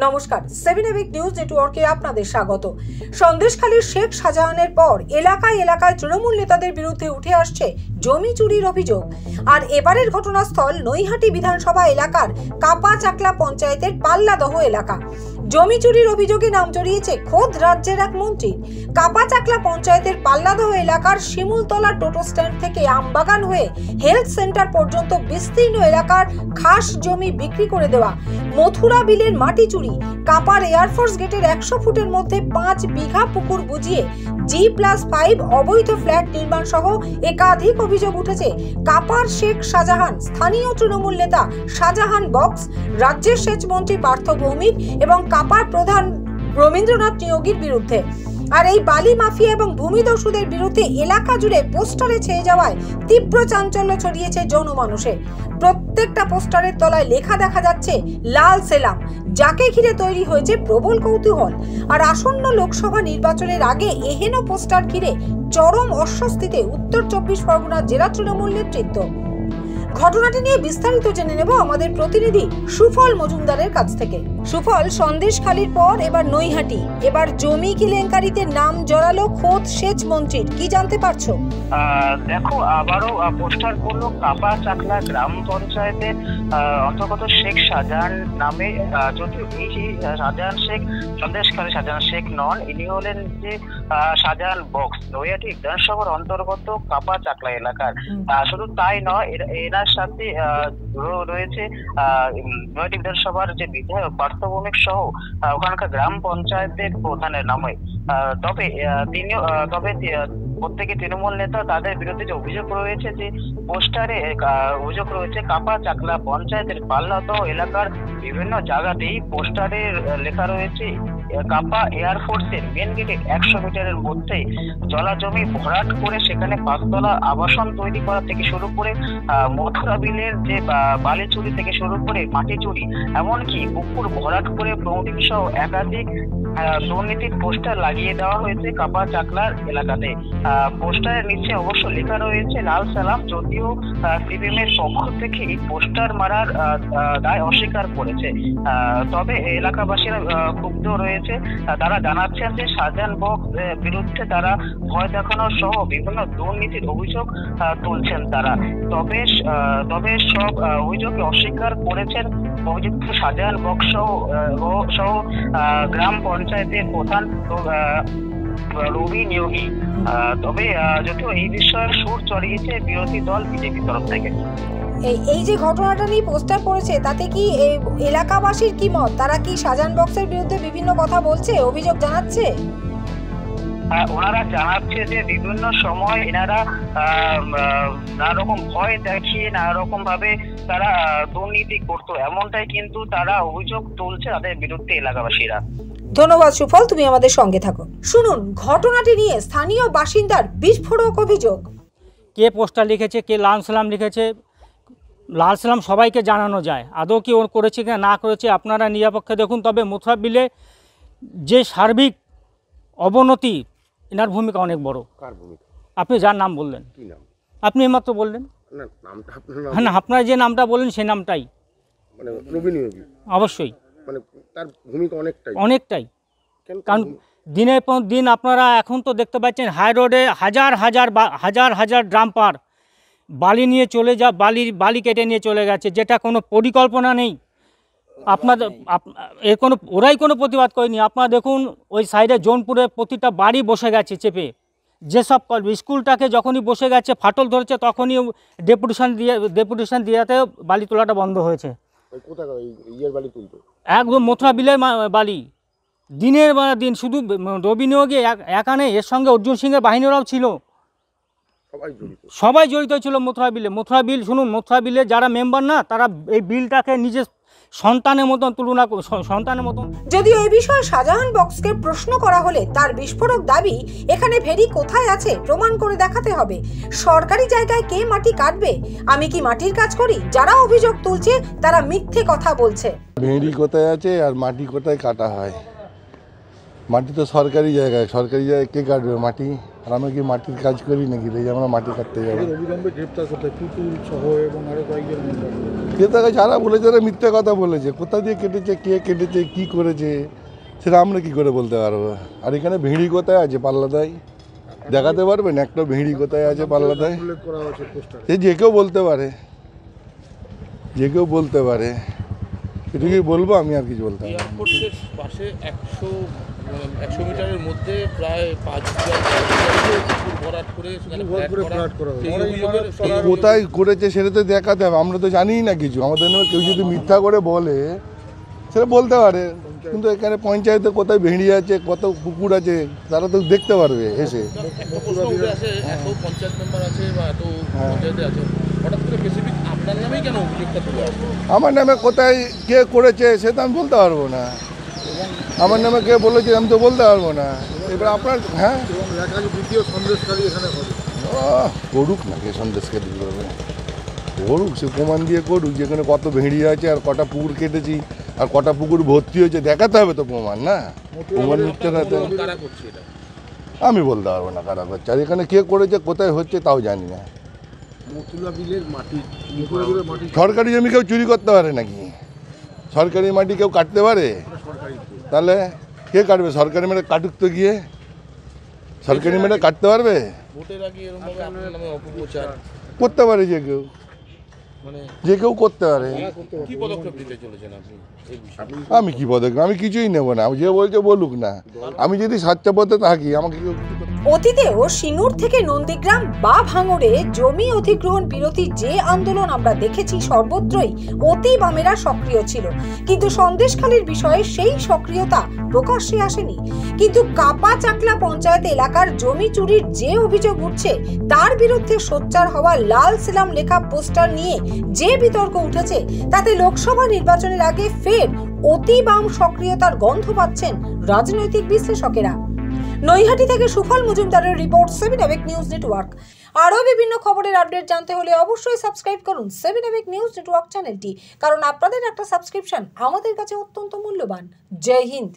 নমস্কার, 7 নিউজ নেটওয়ার্কে আপনাদের স্বাগত। সন্দেশখালীর শেখ শাহজাহানের পর এলাকায় এলাকায় তৃণমূল নেতাদের বিরুদ্ধে উঠে আসছে জমি চুরির অভিযোগ। আর এবারের ঘটনাস্থল নৈহাটি বিধানসভা এলাকার কাপাচাকলা পঞ্চায়েতের পাল্লাদহ এলাকা। জমি চুরির অভিযোগে নাম জড়িয়েছে খোদ রাজ্যের এক মন্ত্রী। কাপাচাকলা পঞ্চায়েতের পাল্লাদহ এলাকার শিমুলতলা টোটো স্ট্যান্ড থেকে আমবাগান হয়ে হেলথ সেন্টার পর্যন্ত বিস্তীর্ণ এলাকার খাস জমি বিক্রি করে দেওয়া, মথুরা বিলের মাটি চুরি, কাপার এয়ারফোর্স গেটের 100 ফুটের মধ্যে 5 বিঘা পুকুর বুঝিয়ে G+5 অবৈধ ফ্ল্যাট নির্মাণ সহ একাধিক অভিযোগ উঠেছে কাপার শেখ শাহজাহান, স্থানীয় তৃণমূল নেতা শাহজাহান বক্স, রাজ্যের সেচ মন্ত্রী পার্থ ভৌমিক এবং কাপার প্রধান রবীন্দ্রনাথ নিয়োগীর বিরুদ্ধে। আর এই বালি মাফিয়া এবং ভূমিদস্যুদের বিরুদ্ধে এলাকা জুড়ে পোস্টারে ছেয়ে যাওয়ায় তীব্র চাঞ্চল্য ছড়িয়েছে জনমানুষে। প্রত্যেকটা পোস্টারের তলায় লেখা দেখা যাচ্ছে লাল সেলাম, যাকে ঘিরে তৈরি হয়েছে প্রবল কৌতূহল। আর আসন্ন লোকসভা নির্বাচনের আগে এহেন পোস্টার ঘিরে চরম অস্বস্তিতে উত্তর 24 পরগনার জেলা তৃণমূল নেতৃত্ব। ঘটনাটি নিয়ে বিস্তারিত জেনে নেব আমাদের প্রতিনিধি সুফল মজুমদারের কাছ থেকে। সুফল, সন্দেশখালীর পর এবার নৈহাটি, এবার জমি কেলেঙ্কারিতে নাম জড়ালো খোদ সেচ মন্ত্রীর, কি জানতে পারছো? দেখো, আবারও পোস্টার করলো কাপাচাকলা গ্রাম পঞ্চায়েতের অন্তর্গত শেখ শাহজাহান নামে। যদিও এই শাহজাহান শেখ সন্দেশখালী শাহজাহান শেখ নন, ইনি হলেন যে শাহজাহান বক্স, নৈহাটি বিধানসভার অন্তর্গত কাপাচাকলা এলাকার। শুধু তাই নয়, এনার সাথে রয়েছে নৈহাটি বিধানসভার যে বিধায়ক পার্থ ভৌমিক সহ ওখানকার গ্রাম পঞ্চায়েতের প্রধানের নামে। তবে প্রত্যেকে তৃণমূল নেতা, তাদের বিরুদ্ধে যে অভিযোগ রয়েছে, যে পোস্টারে অভিযোগ রয়েছে কাপাচাকলা পঞ্চায়েতের পাল্লাদহ এলাকার বিভিন্ন জায়গাতেই পোস্টারে লেখা রয়েছে কাপা এয়ারফোর্সের মেন গেটের 100 মিটারের মধ্যে জলাজমি ভরাট করে সেখানে 5 তলা আবাসন তৈরি করা থেকে শুরু করে মথুরা বিলের যে বালি চুরি থেকে শুরু করে মাটি চুরি, এমনকি পুকুর ভরাট করে প্রমোটিং সহ একাধিক দুর্নীতির পোস্টার লাগিয়ে দেওয়া হয়েছে কাপাচাকলার এলাকাতে। পোস্টারের নিচে অবশ্য লেখা রয়েছে লাল সালাম, যদিও সিপিএম এর পক্ষ থেকে এই পোস্টার মারার দায় অস্বীকার করেছে। তবে এলাকাবাসীরা ক্ষুব্ধ রয়েছে। তারা জানাচ্ছেন যে শাহজাহান বক্স বিরুদ্ধে তারা ভয় দেখানো সহ বিভিন্ন দুর্নীতির অভিযোগ তুলছেন তারা। তবে সব অভিযোগকে অস্বীকার করেছেন অভিযুক্ত শাহজাহান বক্স সহ গ্রাম পঞ্চায়েতের প্রধান রবি নিয়োগী। তবে যদিও এই বিষয়ে সুর চড়িয়েছে বিরোধী দল বিজেপির তরফ থেকে। এই যে ঘটনাটা নিয়ে পোস্টার পড়েছে, তাতে কি এলাকাবাসীর কি মত? তারা কি শাহজাহান বক্সের বিরুদ্ধে বিভিন্ন কথা বলছে, অভিযোগ জানাচ্ছে? ওনারা জানাচ্ছে যে বিভিন্ন সময় এনারা নানা রকম ভয় দেখিয়ে নানা রকম ভাবে তারা দুর্নীতি করতো, এমনটাই কিন্তু তারা অভিযোগ তুলছে তাদের বিরুদ্ধে এলাকাবাসীরা। ধন্যবাদ সুফল, তুমি আমাদের সঙ্গে থাকো। শুনুন ঘটনাটি নিয়ে স্থানীয় বাসিন্দার বিস্ফোরক অভিযোগ। কে পোস্টার লিখেছে, কে লাল সালাম লিখেছে, লাল সালাম সবাইকে জানানো যায়, আদৌ কি ওর করেছে কিনা না করেছে আপনারা নিরপেক্ষে দেখুন। তবে মথুরা বিলে যে সার্বিক অবনতি, এনার ভূমিকা অনেক বড়। কার ভূমিকা? আপনি যার নাম বললেন, কি নাম? আপনি এইমাত্র বললেন। না, নামটা হ্যাঁ না, আপনার যে নামটা বললেন সেই নামটাই, মানে রবি নিয়োগী। অবশ্যই, মানে তার ভূমিকা অনেকটাই। কারণ দিনের পর দিন আপনারা এখন তো দেখতে পাচ্ছেন হাই রোডে হাজার হাজার ড্রাম্পার বালি নিয়ে চলে বালি কেটে নিয়ে চলে গেছে, যেটা কোনো পরিকল্পনা নেই আপনাদের। ওরাই কোনো প্রতিবাদ করেনি। আপনারা দেখুন ওই সাইডে জোনপুরে প্রতিটা বাড়ি বসে গেছে চেপে। যেসব স্কুলটাকে যখনই বসে গেছে ফাটল ধরেছে, তখনই ডেপুটেশন দিয়াতে বালি তোলাটা বন্ধ হয়েছে। একদম মথুরা বিলের বালি দিনের দিন, শুধু রবি নিয়োগী একা নেই, এর সঙ্গে অর্জুন সিংয়ের বাহিনীরাও ছিল, সবাই জড়িত ছিল মথুরা বিল। শুনুন, মথুরা বিলে যারা মেম্বার না, তারা এই বিলটাকে নিজের সন্তানের মতন তুলনা, সন্তানের মতন। যদিও এই বিষয়ে শাহজাহান বক্সকে প্রশ্ন করা হলে তার বিস্ফোরক দাবি, এখানে ভেরি কোথায় আছে প্রমাণ করে দেখাতে হবে। সরকারি জায়গায় কে মাটি কাটবে? আমি কি মাটির কাজ করি? যারা অভিযোগ তুলছে তারা মিথ্যে কথা বলছে। ভেরি কোথায় আছে আর মাটি কোথায় কাটা হয়? মাটি তো সরকারি জায়গায় কে কাটবে মাটি? আর আমরা কি মাটির কাজ করি নাকি যে আমরা মাটি কাটতে যাবো? অবিলম্বে গ্রেপ্তার করতে পুতুল সহ এবং আরো কয়েকজন ক্রেতা যারা বলেছে তারা মিথ্যা কথা বলেছে, কোথা দিয়ে কেটেছে, কে কেটেছে, কি করেছে সেটা আমরা কি করে বলতে পারবো? আর এখানে ভিড়ি কোথায় আছে পাল্লাদায় দেখাতে পারবেন? একটা ভিড়ি কোথায় আছে পাল্লাদায়? উল্লেখ করা হয়েছে পোস্টারে। সে যে কেউ বলতে পারে, যে কেউ বলতে পারে, এটুকুই বলবো, আমি আর কিছু বলতে পারবো না। এয়ারপোর্টের পাশে 100 মিটারের মধ্যে প্রায় 5 ভরাট করে সেখানে ফ্ল্যাট করা হয়েছে। কোথায় করেছে সেটা তো দেখাতে হবে, আমরা তো জানিই না কিছু। আমাদের নামে কেউ যদি মিথ্যা করে বলে সেটা বলতে পারে, কিন্তু এখানে পঞ্চায়েতে কোথায় ভেড়ি আছে, কত পুকুর আছে, তারা তো দেখতে পারবে এসে। একটা প্রশ্ন উঠে আসে, এত পঞ্চায়েত মেম্বার আছে বা এত পঞ্চায়েতে আছে, হঠাৎ করে স্পেসিফিক আপনার নামেই কেন অভিযোগটা তুলে আসবে? আমার নামে কোথায় কে করেছে সেটা আমি বলতে পারবো না, আমার নামে কে বলেছে আমি তো বলতে পারবো না। এবার আপনার হ্যাঁ এবং এলাকার দ্বিতীয় সন্দেশকারী এখানে হবে। করুক না, কে সন্দেশকারী করবে? করুক, সে প্রমাণ দিয়ে করুক যেখানে কত ভেড়ি আছে আর কটা পুকুর কেটেছি আর কটা পুকুর ভর্তি হয়েছে, দেখাতে হবে তো প্রমাণ, না প্রমাণ মিথ্যে রাতে কারা করছে এটা? আমি বলতে পারবো না কারা করছে। আর এখানে কে করেছে, কোথায় হচ্ছে তাও জানি না। মতুলা বিলের মাটি সরকারি জমি কেউ চুরি করতে পারে নাকি? সরকারি মাটি কেউ কাটতে পারে? তাহলে কে কাটবে? সরকারি মেরে কাটুক তো গিয়ে, সরকারি মেরে কাটতে পারবে? ভোটের আগে এরকমভাবে আপনার নামে অপপ্রচার করতে পারে যে কেউ, মানে যে কেউ করতে পারে। কি পদক্ষেপ নিতে চলেছেন আপনি এই বিষয়ে? আমি কি পদক্ষেপ? আমি কিছুই নেব না, যে বলছে বলুক না। আমি যদি স্বাচ্ছা পথে থাকি আমাকে কেউ কিছু করতে অতীতেও সিঙ্গুর থেকে নন্দীগ্রাম বা ভাঙড়ে জমি অধিগ্রহণ বিরোধী যে আন্দোলন আমরা দেখেছি সর্বত্রই অতি বামেরা সক্রিয় ছিল, কিন্তু সন্দেশখালীর বিষয়ে সেই সক্রিয়তা প্রকাশ্যে আসেনি। কিন্তু কাপা চাকলা পঞ্চায়েত এলাকার জমি চুরির যে অভিযোগ উঠছে তার বিরুদ্ধে সোচ্চার হওয়া লাল সিলাম লেখা পোস্টার নিয়ে যে বিতর্ক উঠেছে তাতে লোকসভা নির্বাচনের আগে ফের অতি বাম সক্রিয়তার গন্ধ পাচ্ছেন রাজনৈতিক বিশ্লেষকেরা। নৈহাটি থেকে সুফল মজুমদারের রিপোর্ট, 7 AVEC নিউজ নেটওয়ার্ক। আরও বিভিন্ন খবরের আপডেট জানতে হলে অবশ্যই সাবস্ক্রাইব করুন 7 AVEC নিউজ নেটওয়ার্ক চ্যানেলটি, কারণ আপনাদের একটা সাবস্ক্রিপশন আমাদের কাছে অত্যন্ত মূল্যবান। জয় হিন্দ।